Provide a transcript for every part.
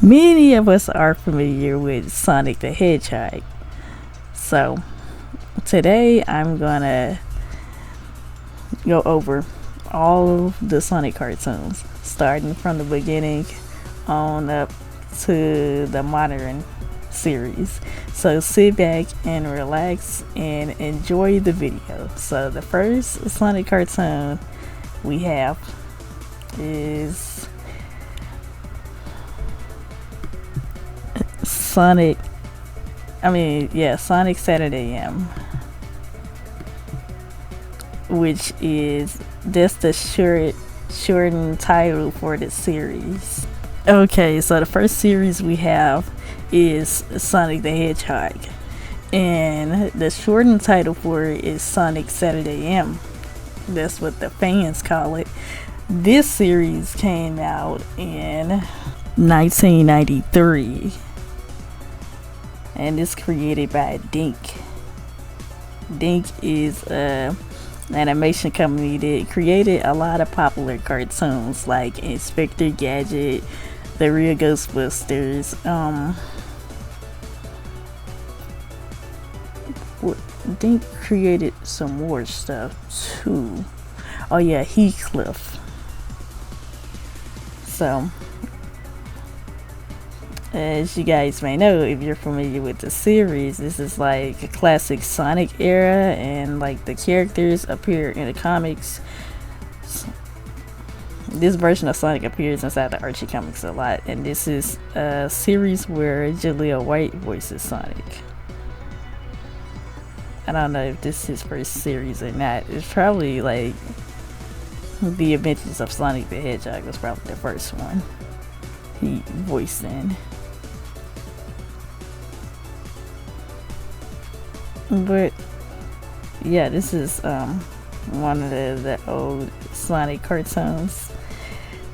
Many of us are familiar with Sonic the Hedgehog. So today I'm gonna go over all of the Sonic cartoons, starting from the beginning on up to the modern series. So sit back and relax and enjoy the video. So the first Sonic cartoon we have is Sonic Saturday AM, which is just the shortened title for the series. Okay, so the first series we have is Sonic the Hedgehog, and the shortened title for it is Sonic Saturday AM. That's what the fans call it. This series came out in 1993, and it's created by Dink. Dink is an animation company that created a lot of popular cartoons like Inspector Gadget, The Real Ghostbusters. Dink created some more stuff too. Oh yeah, Heathcliff. So, as you guys may know, if you're familiar with the series, this is like a classic Sonic era, and like the characters appear in the comics. This version of Sonic appears inside the Archie comics a lot, and this is a series where Jaleel White voices Sonic. I don't know if this is his first series or not. It's probably like The Adventures of Sonic the Hedgehog was probably the first one he voiced in. But yeah, this is one of the old Sonic cartoons.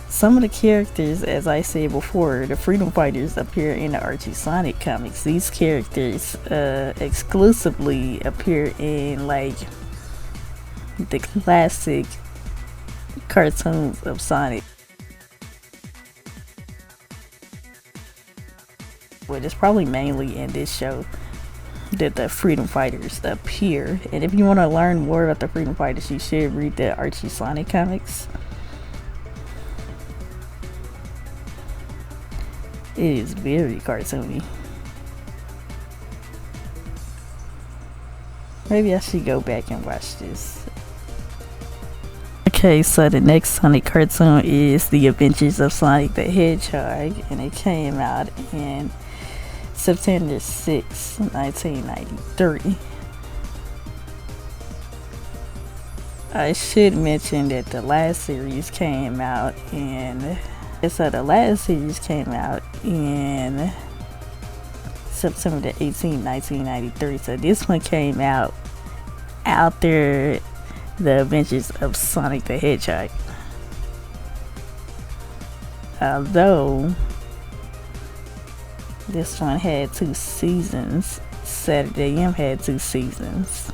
Some of the characters, as I said before, the Freedom Fighters appear in the Archie Sonic comics. These characters exclusively appear in like the classic cartoons of Sonic. But it's probably mainly in this show that the Freedom Fighters appear. And if you want to learn more about the Freedom Fighters, you should read the Archie Sonic comics. It is very cartoony. Maybe I should go back and watch this. Okay, so the next Sonic cartoon is The Adventures of Sonic the Hedgehog, and it came out in September 6, 1993. I should mention that the last series came out in September 18, 1993. So this one came out after The Adventures of Sonic the Hedgehog. Although this one had 2 seasons. Saturday AM had 2 seasons.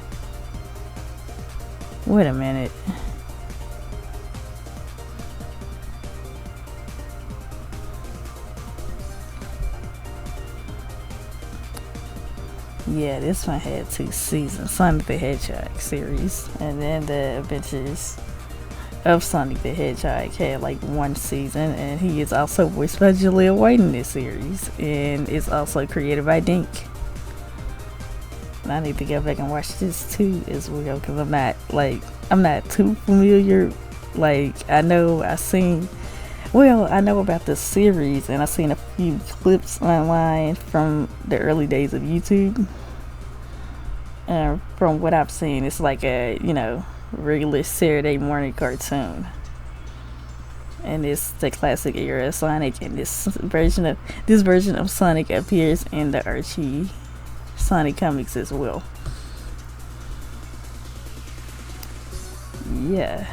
Wait a minute. Yeah, this one had 2 seasons. Sonic the Hedgehog series. And then The Adventures of Sonic the Hedgehog had like 1 season, and he is also voiced by Jaleel White in this series, and it's also created by Dink. And I need to go back and watch this too as well, because I'm not too familiar. Like, I know about the series, and I've seen a few clips online from the early days of YouTube. From what I've seen, it's like a, regular Saturday morning cartoon. And it's the classic era of Sonic, and this version of Sonic appears in the Archie Sonic comics as well. Yeah.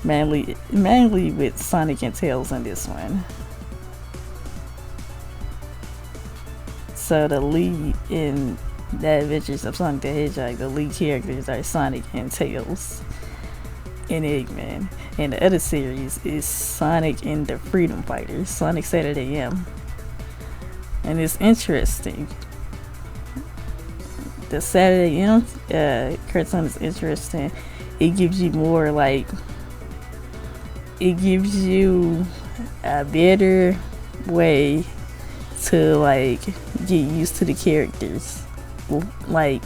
Mainly with Sonic and Tails in this one. So the lead in The Adventures of Sonic the Hedgehog, the lead characters are Sonic and Tails. and Eggman. And the other series is Sonic and the Freedom Fighters, Sonic Saturday M. And it's interesting. The Saturday M cartoon is interesting. It gives you more like, it gives you a better way to like get used to the characters, like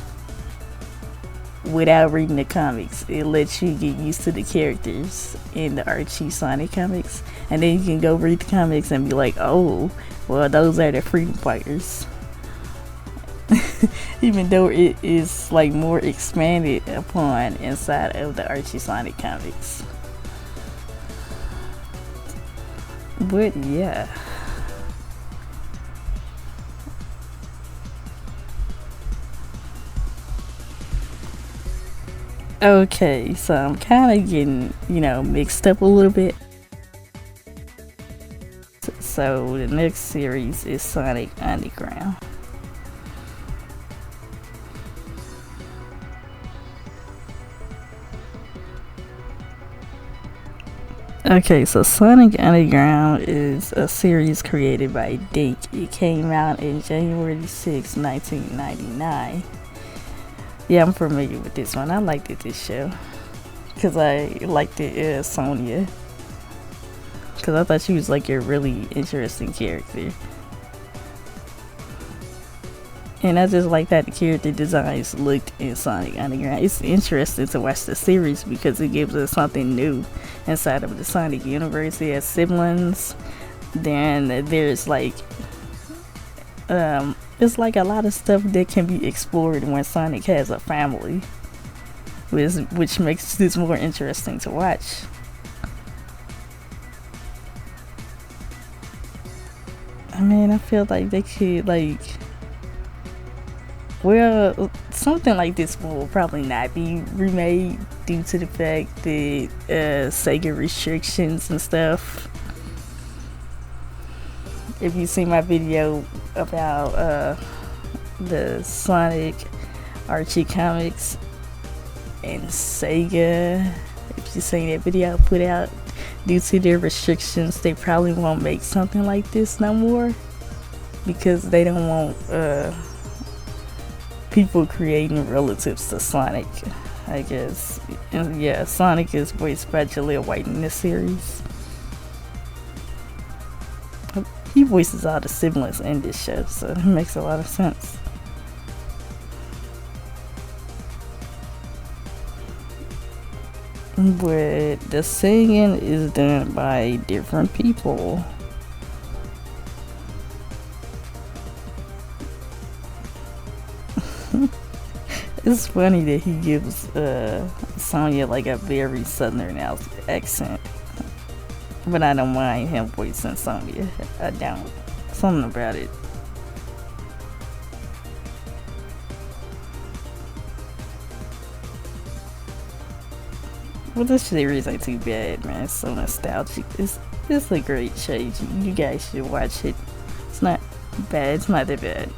without reading the comics. It lets you get used to the characters in the Archie Sonic comics, and then you can go read the comics and be like, oh, well, those are the Freedom Fighters. Even though it is like more expanded upon inside of the Archie Sonic comics. But yeah. Okay, so I'm kind of getting, mixed up a little bit. So the next series is Sonic Underground. Okay, so Sonic Underground is a series created by Dink. It came out in January 6, 1999. Yeah, I'm familiar with this one. I liked this show because I liked it, Sonia, because I thought she was like a really interesting character. And I just like that the character designs looked in Sonic Underground. It's interesting to watch the series because it gives us something new inside of the Sonic universe. It has siblings. Then there's like, it's like a lot of stuff that can be explored when Sonic has a family, which makes this more interesting to watch. I mean, I feel like they could like, well, something like this will probably not be remade due to the fact that Sega restrictions and stuff. If you see my video about the Sonic Archie comics and Sega, if you seen that video I put out, due to their restrictions, they probably won't make something like this no more because they don't want people creating relatives to Sonic, I guess. And yeah, Sonic is voiced by Jaleel White in this series. He voices all the siblings in this show, so it makes a lot of sense. But the singing is done by different people. It's funny that he gives Sonya like a very southern accent, but I don't mind him voicing Sonya. I don't. Something about it. Well, this series ain't too bad, man. It's so nostalgic. It's a great show. You guys should watch it. It's not bad. It's not that bad.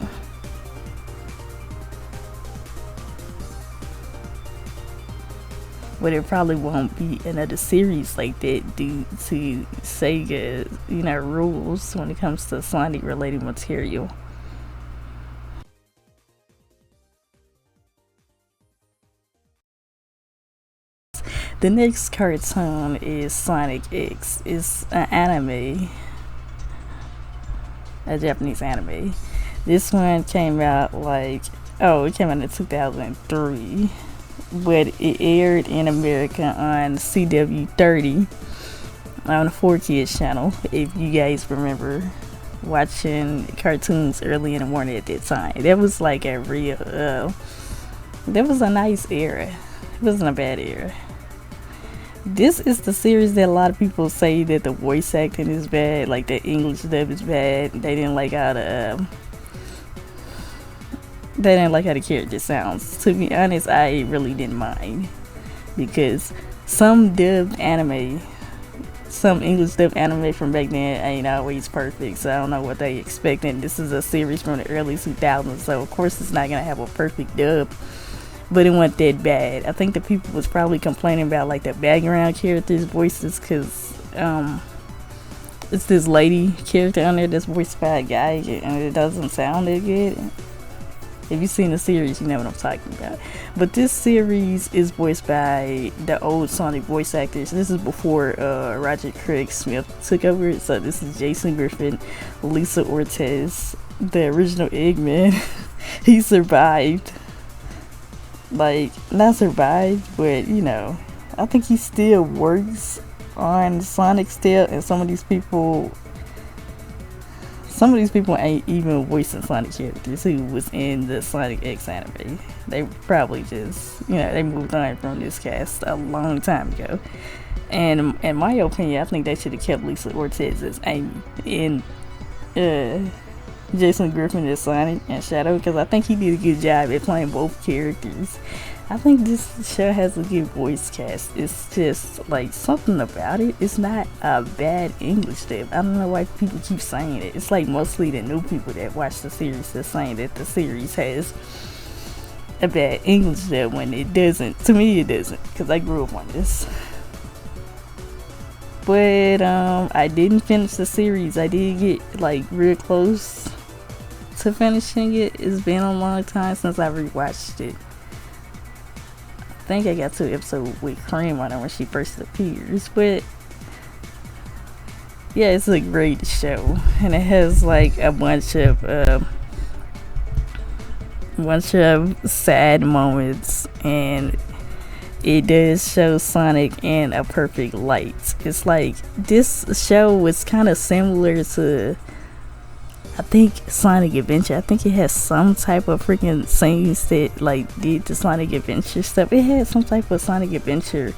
But it probably won't be another series like that due to Sega, rules when it comes to Sonic related material. The next cartoon is Sonic X. It's an anime, a Japanese anime. This one came out it came out in 2003. But it aired in America on CW30 on the 4Kids channel. If you guys remember watching cartoons early in the morning at that time, that was like a real, that was a nice era. It wasn't a bad era. This is the series that a lot of people say that the voice acting is bad, like the English dub is bad. They didn't like how the character sounds. To be honest, I really didn't mind because some English dubbed anime from back then ain't always perfect. So I don't know what they expecting. This is a series from the early 2000s, so of course it's not gonna have a perfect dub. but it wasn't that bad. I think the people was probably complaining about like the background characters' voices, because it's this lady character on there that's voiced by a guy, and it doesn't sound that good. If you've seen the series, you know what I'm talking about. But this series is voiced by the old Sonic voice actors. This is before Roger Craig Smith took over. So this is Jason Griffin, Lisa Ortiz, the original Eggman. He survived. Like, not survived, but you know, I think he still works on Sonic still, and some of these people ain't even voicing Sonic characters who was in the Sonic X anime. They probably just, you know, they moved on from this cast a long time ago. And in my opinion, I think they should have kept Lisa Ortiz as Amy and Jason Griffin as Sonic and Shadow, because I think he did a good job at playing both characters. I think this show has a good voice cast. It's just like something about it. It's not a bad English dub. I don't know why people keep saying it. It's like mostly the new people that watch the series that's saying that the series has a bad English dub, when it doesn't. To me, it doesn't, because I grew up on this. But I didn't finish the series. I did get like real close to finishing it. It's been a long time since I rewatched it. I think I got to an episode with Cream on it when she first appears, but yeah, it's a great show, and it has like a bunch of sad moments, and it does show Sonic in a perfect light. It's like this show was kind of similar to, I think, Sonic Adventure. I think it has some type of freaking scenes that like did the Sonic Adventure stuff. It had some type of Sonic Adventure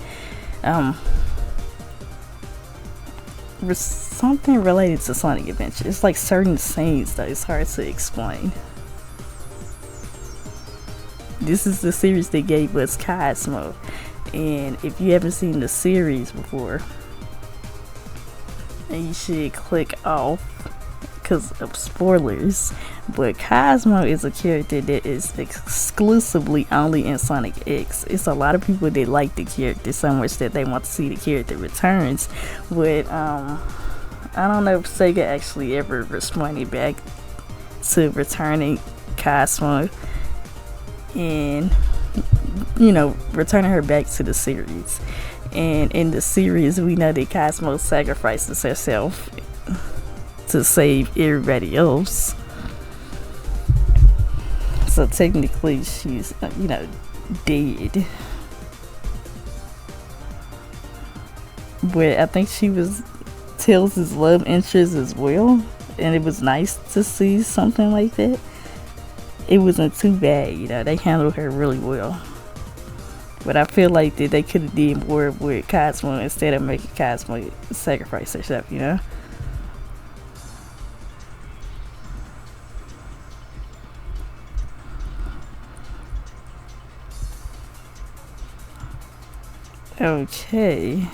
something related to Sonic Adventure. It's like certain scenes that it's hard to explain. This is the series that gave us Cosmo, and if you haven't seen the series before, then you should click off because of spoilers. But Cosmo is a character that is exclusively only in Sonic X. It's a lot of people that like the character so much that they want to see the character returns, but I don't know if Sega actually ever responded back to returning Cosmo and, you know, returning her back to the series. And in the series, we know that Cosmo sacrifices herself to save everybody else. So technically she's, you know, dead. But I think she was Tails' love interest as well, and it was nice to see something like that. It wasn't too bad, you know, they handled her really well. But I feel like that they could have did more with Cosmo instead of making Cosmo sacrifice herself, you know. Okay.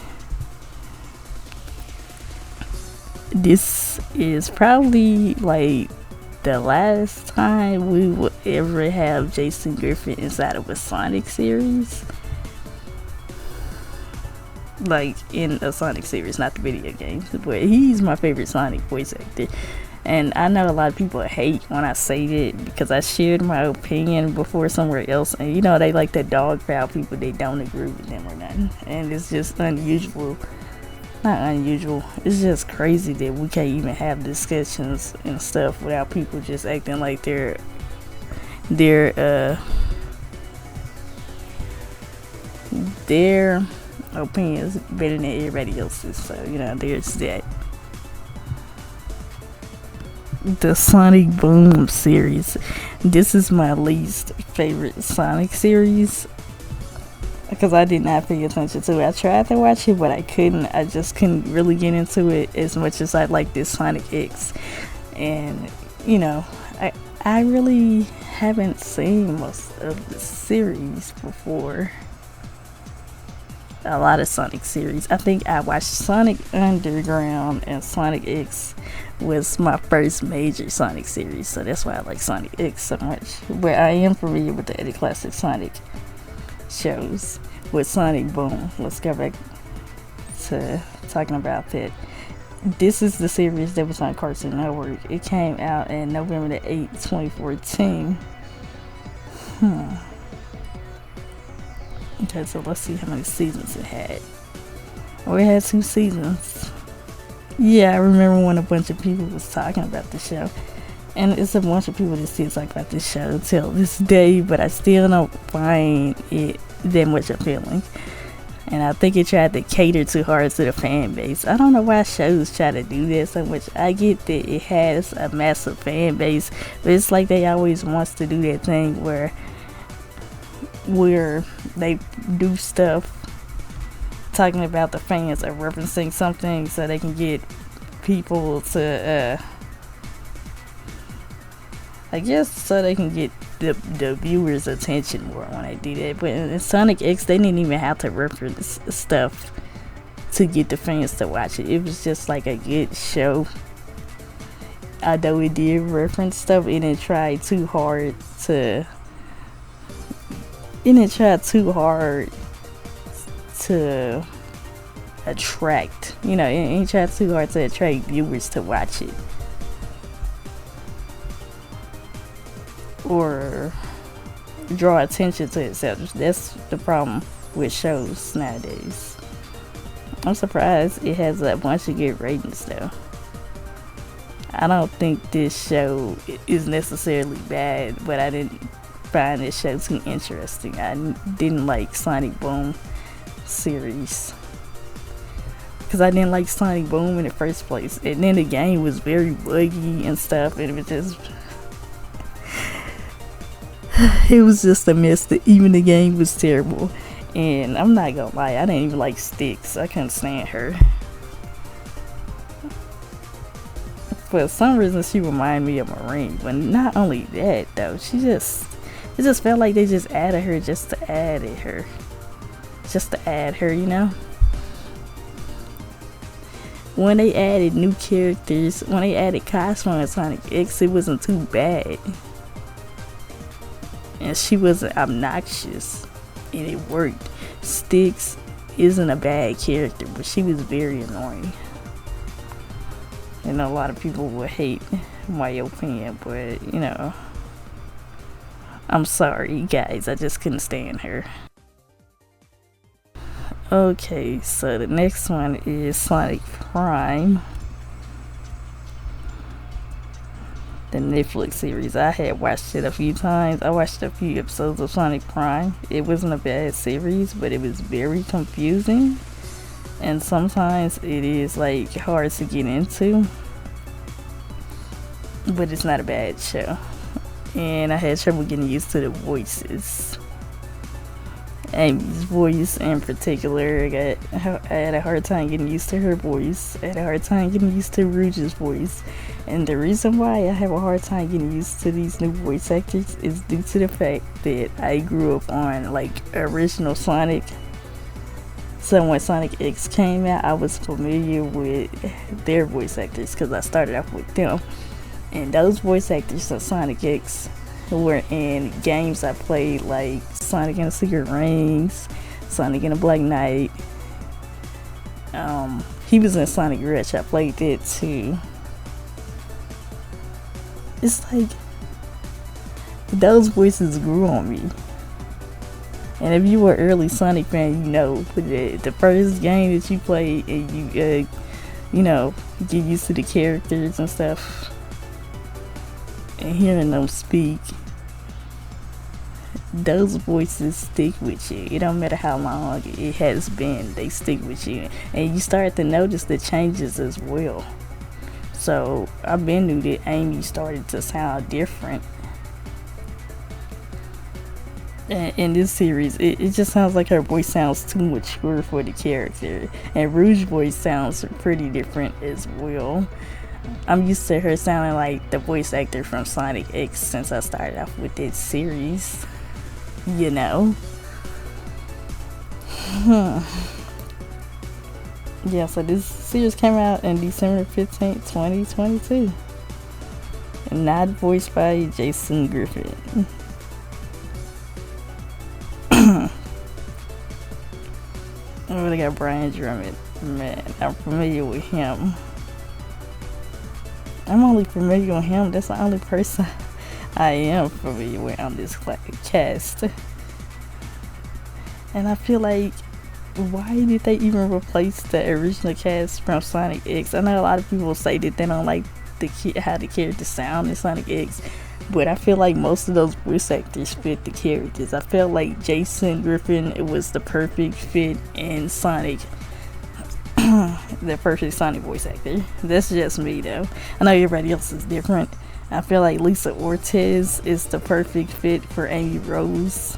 This is probably like the last time we will ever have Jason Griffin inside of a Sonic series. Like in a Sonic series, not the video games. But he's my favorite Sonic voice actor. And I know a lot of people hate when I say that because I shared my opinion before somewhere else. And you know, they like the dog crowd people, they don't agree with them or nothing. And it's just unusual. Not unusual. It's just crazy that we can't even have discussions and stuff without people just acting like their opinions better than everybody else's. So, you know, there's that. The Sonic Boom series. This is my least favorite Sonic series because I did not pay attention to it. I tried to watch it, but I couldn't. I just couldn't really get into it as much as I like this Sonic X. And, you know, I really haven't seen most of the series before. A lot of Sonic series. I think I watched Sonic Underground, and Sonic X was my first major Sonic series, so that's why I like Sonic X so much. But I am familiar with the other classic Sonic shows with Sonic Boom. Let's go back to talking about that. This is the series that was on Cartoon Network. It came out in November the 8th, 2014. Okay, so let's see how many seasons it had. Oh, it had 2 seasons. Yeah, I remember when a bunch of people was talking about the show. And it's a bunch of people that still talk about this show until this day, but I still don't find it that much appealing. And I think it tried to cater too hard to the fan base. I don't know why shows try to do that so much. I get that it has a massive fan base, but it's like they always wants to do that thing where they do stuff talking about the fans or referencing something so they can get people to I guess so they can get the viewers' attention more when they do that. But in Sonic X, they didn't even have to reference stuff to get the fans to watch it. It was just like a good show. Although it did reference stuff, it didn't try too hard to attract, it ain't try too hard to attract viewers to watch it. Or draw attention to itself. That's the problem with shows nowadays. I'm surprised it has a bunch of good ratings though. I don't think this show is necessarily bad, but I didn't find this show too interesting. I didn't like Sonic Boom series because I didn't like Sonic Boom in the first place, and then the game was very buggy and stuff, and it was just a mess. Even the game was terrible. And I'm not gonna lie, I didn't even like Styx. I couldn't stand her. For some reason, she reminded me of Marine. But not only that, though, it just felt like they just added her just to add her. Just to add her, When they added new characters, when they added Cosmo and Sonic X, it wasn't too bad. And she wasn't obnoxious, and it worked. Styx isn't a bad character, but she was very annoying. And a lot of people would hate my opinion, but I'm sorry, guys, I just couldn't stand her. Okay, so the next one is Sonic Prime. The Netflix series. I had watched it a few times. I watched a few episodes of Sonic Prime. It wasn't a bad series, but it was very confusing, and sometimes it is like hard to get into, but it's not a bad show. And I had trouble getting used to the voices. Amy's voice in particular, I had a hard time getting used to her voice. I had a hard time getting used to Rouge's voice. And the reason why I have a hard time getting used to these new voice actors is due to the fact that I grew up on original Sonic. So when Sonic X came out, I was familiar with their voice actors because I started off with them. And those voice actors of Sonic X were in games I played, like Sonic and the Secret Rings, Sonic and the Black Knight. He was in Sonic Rush. I played that too. It's like those voices grew on me. And if you were an early Sonic fan, the first game that you played and you get used to the characters and stuff, and hearing them speak, those voices stick with you. It don't matter how long it has been, they stick with you. And you start to notice the changes as well. So I've been knew that Amy started to sound different. In this series, it just sounds like her voice sounds too mature for the character. And Rouge's voice sounds pretty different as well. I'm used to her sounding like the voice actor from Sonic X since I started off with this series. Yeah, so this series came out on December 15th, 2022. And not voiced by Jason Griffith. Oh, they got Brian Drummond. Man, I'm familiar with him. I'm only familiar with him. That's the only person I am familiar with on this cast. And I feel like, why did they even replace the original cast from Sonic X? I know a lot of people say that they don't like how the characters sound in Sonic X, but I feel like most of those voice actors fit the characters. I felt like Jason Griffin, it was the perfect fit in Sonic. The perfect Sonic voice actor. That's just me though. I know everybody else is different. I feel like Lisa Ortiz is the perfect fit for Amy Rose.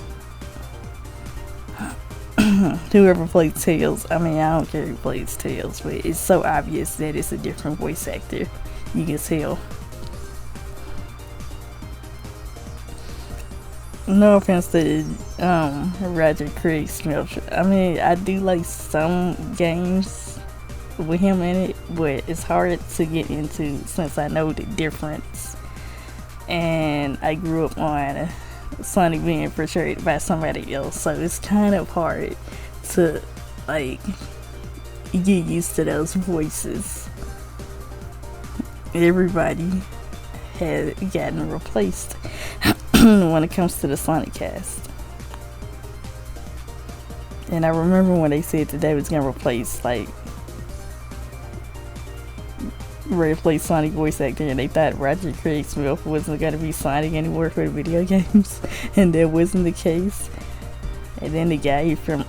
Whoever played Tails, I mean, I don't care who plays Tails, but it's so obvious that it's a different voice actor. You can tell. No offense to Roger Craig Smith. I mean, I do like some games with him in it, but it's hard to get into since I know the difference. And I grew up on Sonic being portrayed by somebody else, so it's kind of hard to like get used to those voices. Everybody had gotten replaced when it comes to the Sonic cast. And I remember when they said that they was gonna replace Sonic voice actor, and they thought Roger Craig Smith wasn't gonna be Sonic anymore for the video games, and that wasn't the case. And then the guy from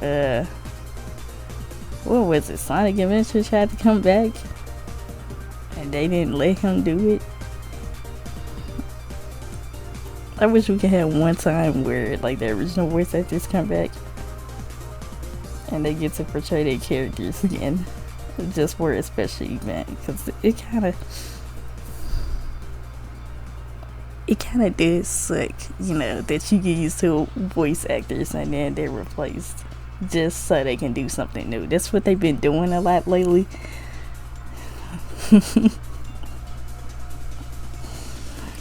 what was it, Sonic Adventure tried to come back, and they didn't let him do it. I wish we could have one time where like the original voice actors come back and they get to portray their characters again, just for a special event, because it kind of does suck, you know, that you get used to voice actors and then they're replaced just so they can do something new. That's what they've been doing a lot lately.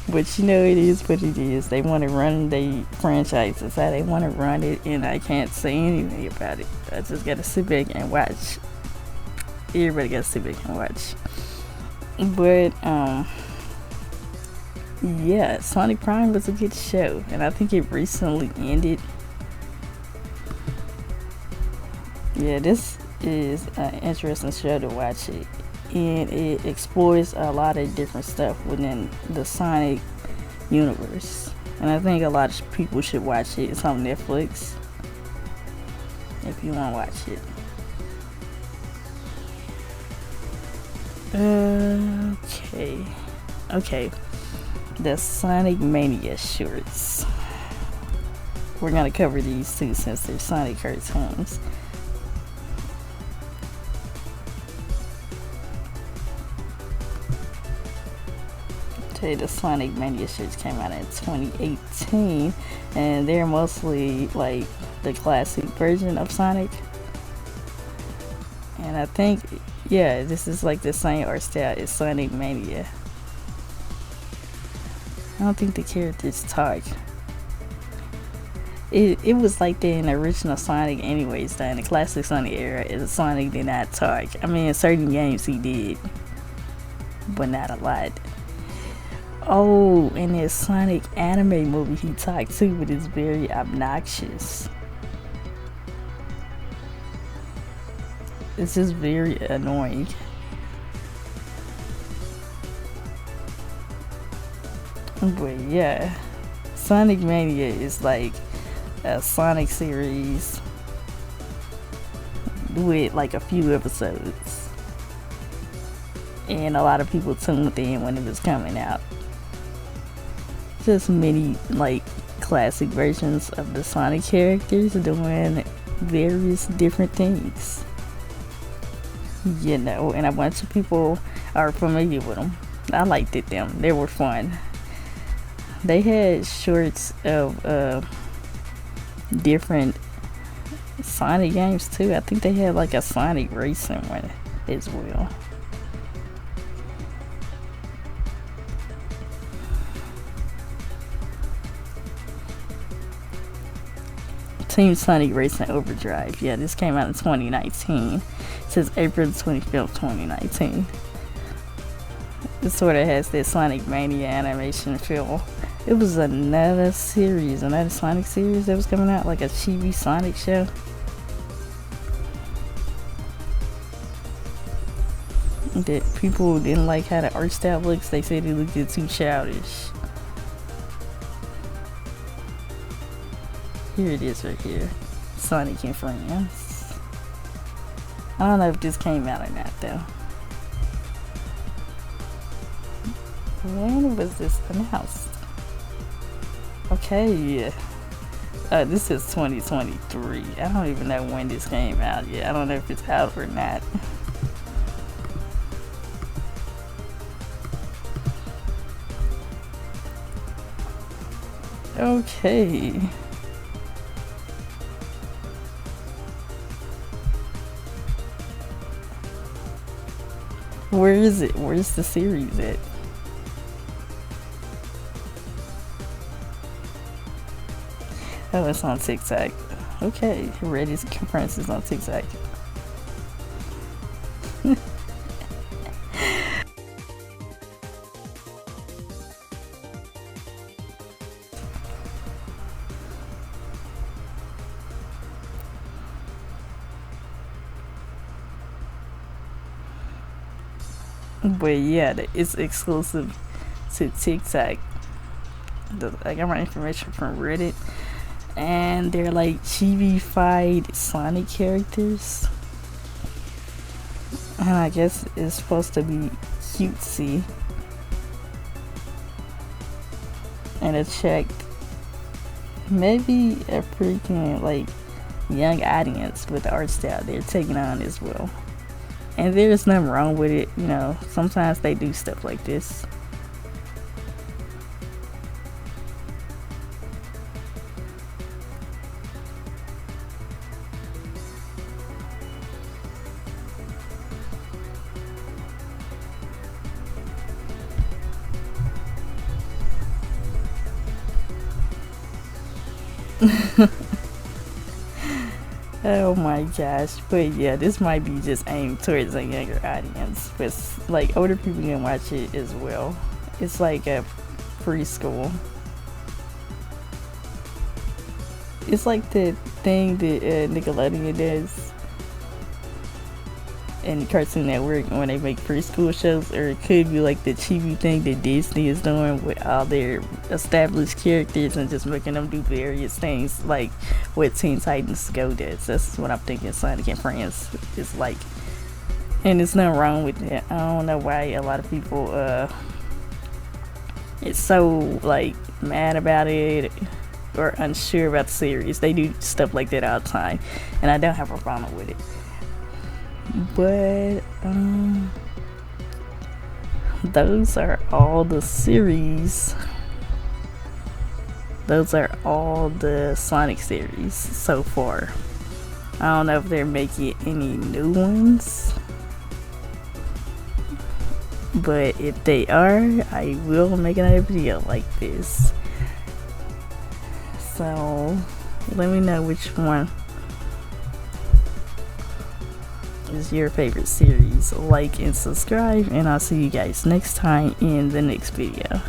But you know, it is what it is. They want to run their franchises how they want to run it, and I can't say anything about it. I just gotta sit back and watch. Everybody gotta sit back and watch. But yeah, Sonic Prime was a good show, and I think it recently ended. Yeah, this is an interesting show to watch it, and it explores a lot of different stuff within the Sonic universe, and I think a lot of people should watch it. It's on Netflix if you want to watch it. Okay, the Sonic Mania shorts. We're gonna cover these two since they're Sonic cartoons. The Sonic Mania shirts came out in 2018, and they're mostly like the classic version of Sonic. And I think, yeah, this is like the same art style as Sonic Mania. I don't think the characters talk. It was like that in the original Sonic anyways, though. In the classic Sonic era, Sonic did not talk. I mean, in certain games he did, but not a lot. Oh, in his Sonic anime movie he talked too, but it's very obnoxious. It's just very annoying. But yeah, Sonic Mania is like a Sonic series with like a few episodes, and a lot of people tuned in when it was coming out. Just many like classic versions of the Sonic characters doing various different things, you know, and a bunch of people are familiar with them. I liked them. They were fun. They had shorts of different Sonic games too. I think they had like a Sonic racing one as well. Team Sonic Racing Overdrive. Yeah, this came out in 2019. It says April 25th, 2019. It sort of has that Sonic Mania animation feel. It was another series, another Sonic series that was coming out, like a chibi Sonic show. That people didn't like how the art style looks. They said it looked too childish. Here it is right here. Sonic and Friends. I don't know if this came out or not though. When was this announced? Okay, this is 2023. I don't even know when this came out yet. I don't know if it's out or not. Okay. Where is it? Where's the series at? Oh, it's on TikTok. Okay, Reddy's conference is on TikTok. But yeah, it's exclusive to TikTok. I got my information from Reddit, and they're like chibi-fied Sonic characters, and I guess it's supposed to be cutesy and attract maybe a freaking like young audience with the art style they're taking on as well. And there's nothing wrong with it, you know. Sometimes they do stuff like this. Oh my gosh. But yeah, this might be just aimed towards a younger audience, but like older people can watch it as well. It's like a preschool. It's like the thing that Nickelodeon does and Cartoon Network when they make preschool shows, or it could be like the chibi thing that Disney is doing with all their established characters and just making them do various things, like what Teen Titans Go does. That's what I'm thinking Sonic and Friends is like, and there's nothing wrong with that. I don't know why a lot of people it's so like mad about it or unsure about the series. They do stuff like that all the time, and I don't have a problem with it. But those are all the series. Those are all the Sonic series so far. I don't know if they're making any new ones, but if they are, I will make another video like this. So let me know which one is your favorite series. Like and subscribe, and I'll see you guys next time in the next video.